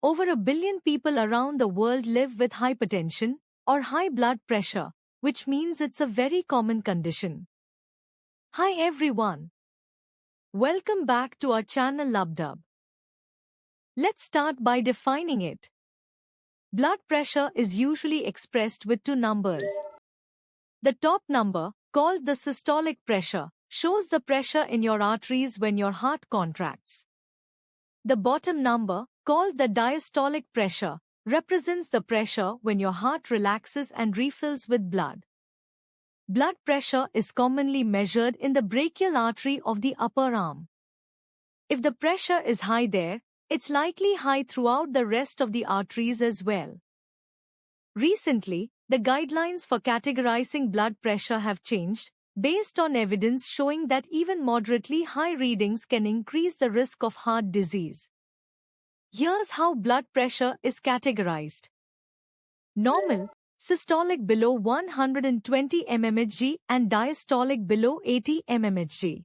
Over a billion people around the world live with hypertension or high blood pressure, which means it's a very common condition. Hi everyone. Welcome back to our channel Lubdub. Let's start by defining it. Blood pressure is usually expressed with two numbers. The top number, called the systolic pressure, shows the pressure in your arteries when your heart contracts. The bottom number, called the diastolic pressure, represents the pressure when your heart relaxes and refills with blood. Blood pressure is commonly measured in the brachial artery of the upper arm. If the pressure is high there, it's likely high throughout the rest of the arteries as well. Recently, the guidelines for categorizing blood pressure have changed, based on evidence showing that even moderately high readings can increase the risk of heart disease. Here's how blood pressure is categorized. Normal, systolic below 120 mmHg and diastolic below 80 mmHg.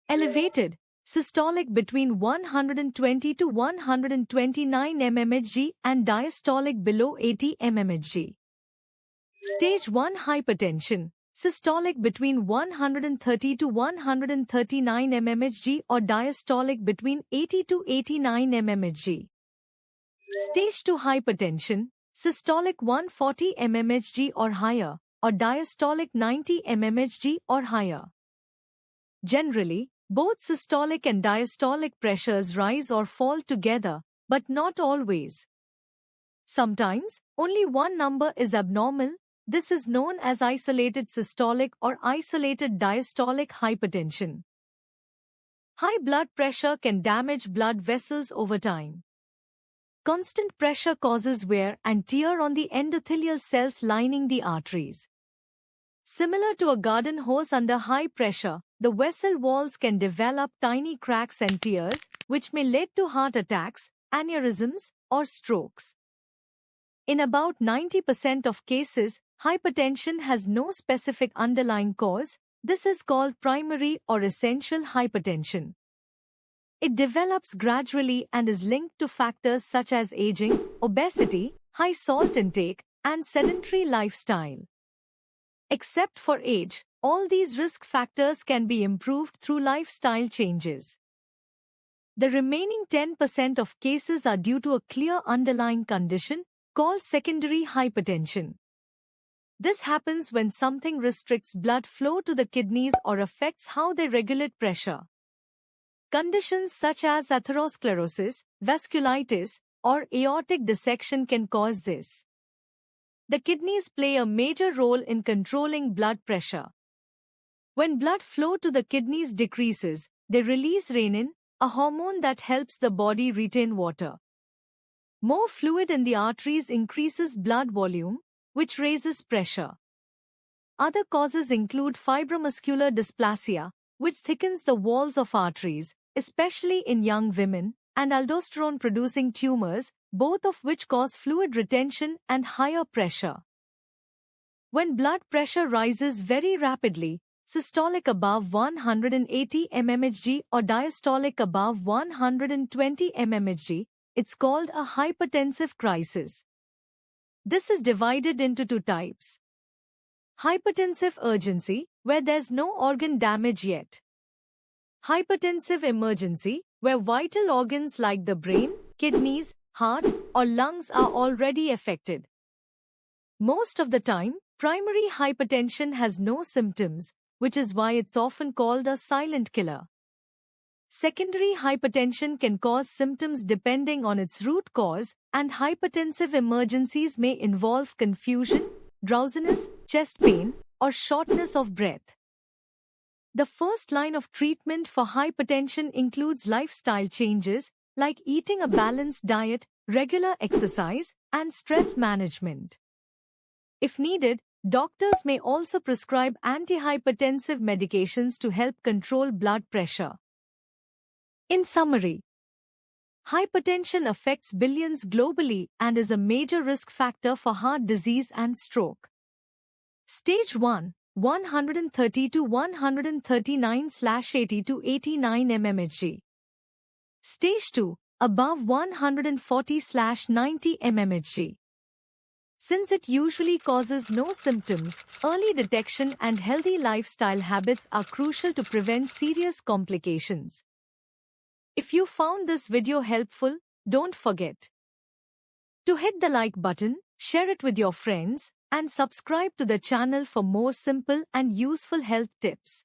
Elevated, systolic between 120 to 129 mmHg and diastolic below 80 mmHg. Stage 1 hypertension, systolic between 130 to 139 mmHg or diastolic between 80 to 89 mmHg. Stage 2 hypertension, systolic 140 mmHg or higher, or diastolic 90 mmHg or higher. Generally, both systolic and diastolic pressures rise or fall together, but not always. Sometimes, only one number is abnormal. This is known as isolated systolic or isolated diastolic hypertension. High blood pressure can damage blood vessels over time. Constant pressure causes wear and tear on the endothelial cells lining the arteries. Similar to a garden hose under high pressure, the vessel walls can develop tiny cracks and tears, which may lead to heart attacks, aneurysms, or strokes. In about 90% of cases, hypertension has no specific underlying cause. This is called primary or essential hypertension. It develops gradually and is linked to factors such as aging, obesity, high salt intake, and sedentary lifestyle. Except for age, all these risk factors can be improved through lifestyle changes. The remaining 10% of cases are due to a clear underlying condition called secondary hypertension. This happens when something restricts blood flow to the kidneys or affects how they regulate pressure. Conditions such as atherosclerosis, vasculitis, or aortic dissection can cause this. The kidneys play a major role in controlling blood pressure. When blood flow to the kidneys decreases, they release renin, a hormone that helps the body retain water. More fluid in the arteries increases blood volume, which raises pressure. Other causes include fibromuscular dysplasia, which thickens the walls of arteries, especially in young women, and aldosterone-producing tumors, both of which cause fluid retention and higher pressure. When blood pressure rises very rapidly, systolic above 180 mmHg or diastolic above 120 mmHg, it's called a hypertensive crisis. This is divided into two types. Hypertensive urgency, where there's no organ damage yet. Hypertensive emergency, where vital organs like the brain, kidneys, heart, or lungs are already affected. Most of the time, primary hypertension has no symptoms, which is why it's often called a silent killer. Secondary hypertension can cause symptoms depending on its root cause, and hypertensive emergencies may involve confusion, drowsiness, chest pain, or shortness of breath. The first line of treatment for hypertension includes lifestyle changes, like eating a balanced diet, regular exercise, and stress management. If needed, doctors may also prescribe antihypertensive medications to help control blood pressure. In summary, hypertension affects billions globally and is a major risk factor for heart disease and stroke. Stage 1, 130 to 139/80 to 89 mmHg. Stage 2, above 140/90 mmHg. Since it usually causes no symptoms, early detection and healthy lifestyle habits are crucial to prevent serious complications. If you found this video helpful, don't forget to hit the like button, share it with your friends, and subscribe to the channel for more simple and useful health tips.